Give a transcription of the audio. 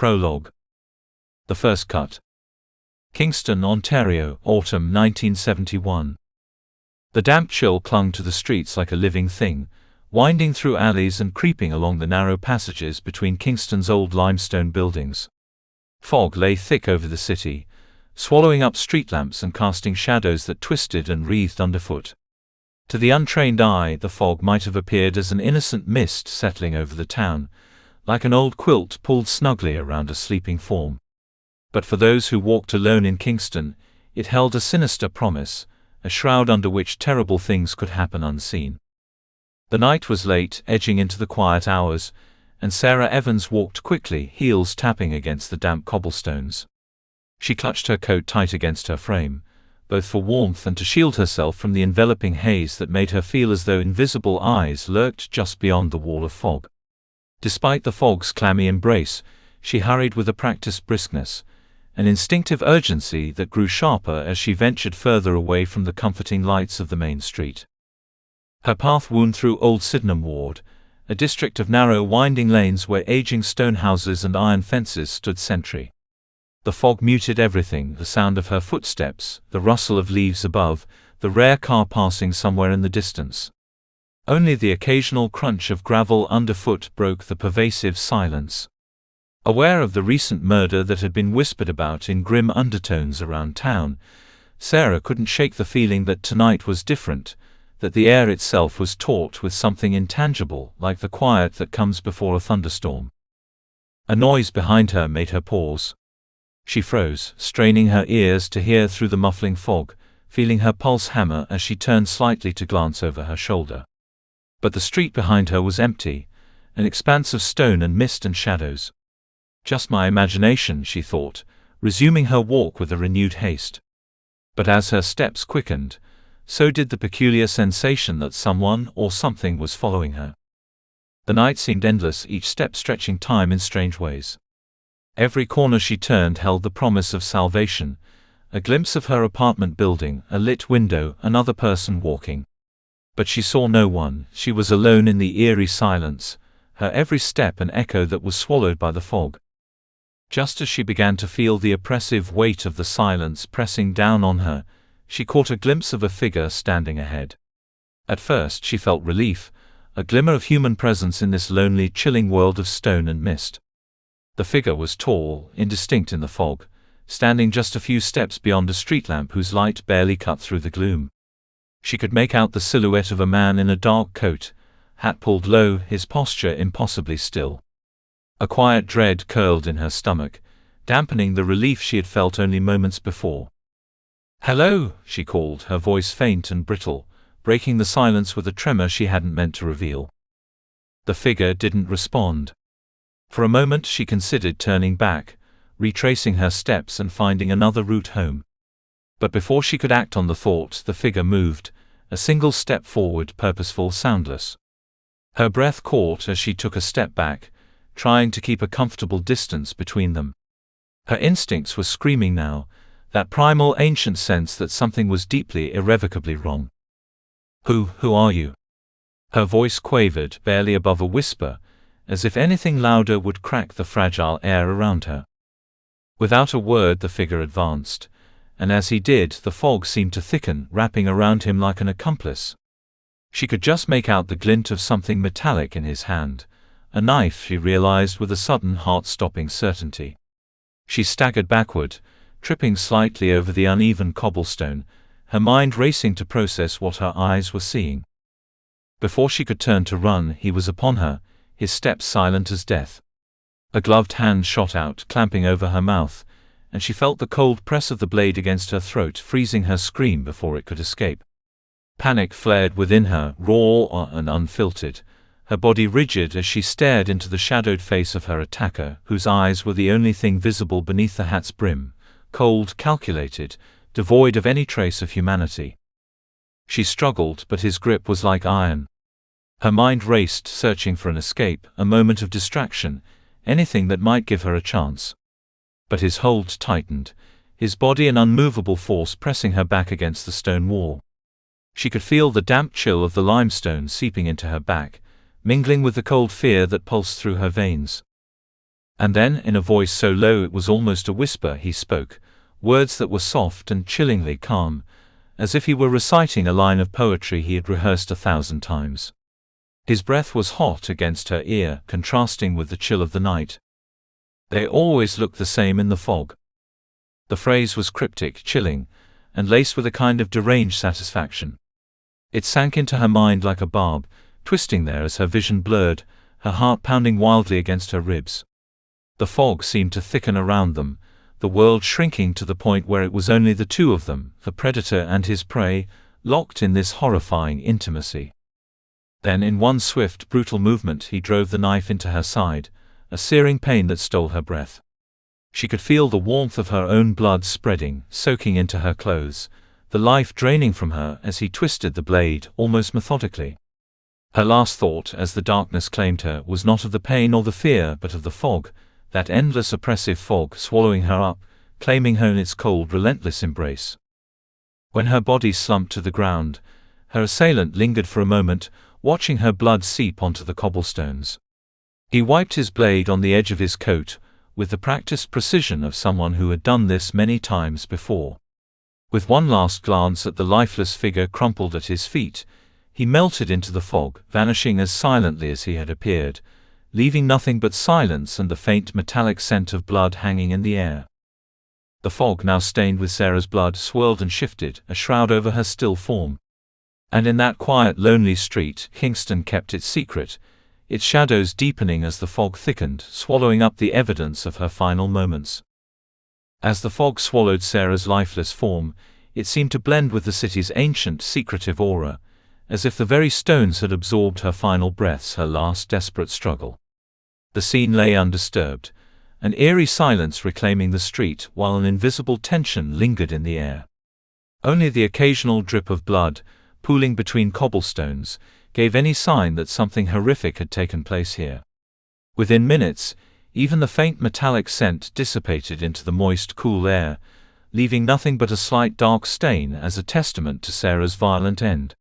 Prologue. The first cut. Kingston, Ontario, autumn 1971. The damp chill clung to the streets like a living thing, winding through alleys and creeping along the narrow passages between Kingston's old limestone buildings. Fog lay thick over the city, swallowing up street lamps and casting shadows that twisted and wreathed underfoot. To the untrained eye, the fog might have appeared as an innocent mist settling over the town, like an old quilt pulled snugly around a sleeping form. But for those who walked alone in Kingston, it held a sinister promise, a shroud under which terrible things could happen unseen. The night was late, edging into the quiet hours, and Sarah Evans walked quickly, heels tapping against the damp cobblestones. She clutched her coat tight against her frame, both for warmth and to shield herself from the enveloping haze that made her feel as though invisible eyes lurked just beyond the wall of fog. Despite the fog's clammy embrace, she hurried with a practiced briskness, an instinctive urgency that grew sharper as she ventured further away from the comforting lights of the main street. Her path wound through Old Sydenham Ward, a district of narrow winding lanes where aging stone houses and iron fences stood sentry. The fog muted everything, the sound of her footsteps, the rustle of leaves above, the rare car passing somewhere in the distance. Only the occasional crunch of gravel underfoot broke the pervasive silence. Aware of the recent murder that had been whispered about in grim undertones around town, Sarah couldn't shake the feeling that tonight was different, that the air itself was taut with something intangible, like the quiet that comes before a thunderstorm. A noise behind her made her pause. She froze, straining her ears to hear through the muffling fog, feeling her pulse hammer as she turned slightly to glance over her shoulder. But the street behind her was empty, an expanse of stone and mist and shadows. Just my imagination, she thought, resuming her walk with a renewed haste. But as her steps quickened, so did the peculiar sensation that someone or something was following her. The night seemed endless, each step stretching time in strange ways. Every corner she turned held the promise of salvation, a glimpse of her apartment building, a lit window, another person walking. But she saw no one, she was alone in the eerie silence, her every step an echo that was swallowed by the fog. Just as she began to feel the oppressive weight of the silence pressing down on her, she caught a glimpse of a figure standing ahead. At first she felt relief, a glimmer of human presence in this lonely, chilling world of stone and mist. The figure was tall, indistinct in the fog, standing just a few steps beyond a street lamp whose light barely cut through the gloom. She could make out the silhouette of a man in a dark coat, hat pulled low, his posture impossibly still. A quiet dread curled in her stomach, dampening the relief she had felt only moments before. "Hello," she called, her voice faint and brittle, breaking the silence with a tremor she hadn't meant to reveal. The figure didn't respond. For a moment she considered turning back, retracing her steps and finding another route home. But before she could act on the thought, the figure moved, a single step forward, purposeful, soundless. Her breath caught as she took a step back, trying to keep a comfortable distance between them. Her instincts were screaming now, that primal ancient sense that something was deeply, irrevocably wrong. Who are you?" Her voice quavered, barely above a whisper, as if anything louder would crack the fragile air around her. Without a word the figure advanced, and as he did, the fog seemed to thicken, wrapping around him like an accomplice. She could just make out the glint of something metallic in his hand, a knife, she realized with a sudden heart-stopping certainty. She staggered backward, tripping slightly over the uneven cobblestone, her mind racing to process what her eyes were seeing. Before she could turn to run, he was upon her, his steps silent as death. A gloved hand shot out, clamping over her mouth, and she felt the cold press of the blade against her throat, freezing her scream before it could escape. Panic flared within her, raw and unfiltered, her body rigid as she stared into the shadowed face of her attacker, whose eyes were the only thing visible beneath the hat's brim, cold, calculated, devoid of any trace of humanity. She struggled, but his grip was like iron. Her mind raced, searching for an escape, a moment of distraction, anything that might give her a chance. But his hold tightened, his body an unmovable force pressing her back against the stone wall. She could feel the damp chill of the limestone seeping into her back, mingling with the cold fear that pulsed through her veins. And then, in a voice so low it was almost a whisper, he spoke, words that were soft and chillingly calm, as if he were reciting a line of poetry he had rehearsed 1,000 times. His breath was hot against her ear, contrasting with the chill of the night. They always look the same in the fog. The phrase was cryptic, chilling, and laced with a kind of deranged satisfaction. It sank into her mind like a barb, twisting there as her vision blurred, her heart pounding wildly against her ribs. The fog seemed to thicken around them, the world shrinking to the point where it was only the two of them, the predator and his prey, locked in this horrifying intimacy. Then in one swift, brutal movement he drove the knife into her side, a searing pain that stole her breath. She could feel the warmth of her own blood spreading, soaking into her clothes, the life draining from her as he twisted the blade, almost methodically. Her last thought, as the darkness claimed her, was not of the pain or the fear, but of the fog, that endless oppressive fog swallowing her up, claiming her in its cold, relentless embrace. When her body slumped to the ground, her assailant lingered for a moment, watching her blood seep onto the cobblestones. He wiped his blade on the edge of his coat, with the practiced precision of someone who had done this many times before. With one last glance at the lifeless figure crumpled at his feet, he melted into the fog, vanishing as silently as he had appeared, leaving nothing but silence and the faint metallic scent of blood hanging in the air. The fog, now stained with Sarah's blood, swirled and shifted, a shroud over her still form. And in that quiet, lonely street, Kingston kept its secret, its shadows deepening as the fog thickened, swallowing up the evidence of her final moments. As the fog swallowed Sarah's lifeless form, it seemed to blend with the city's ancient, secretive aura, as if the very stones had absorbed her final breaths, her last desperate struggle. The scene lay undisturbed, an eerie silence reclaiming the street, while an invisible tension lingered in the air. Only the occasional drip of blood, pooling between cobblestones, gave any sign that something horrific had taken place here. Within minutes, even the faint metallic scent dissipated into the moist, cool air, leaving nothing but a slight dark stain as a testament to Sarah's violent end.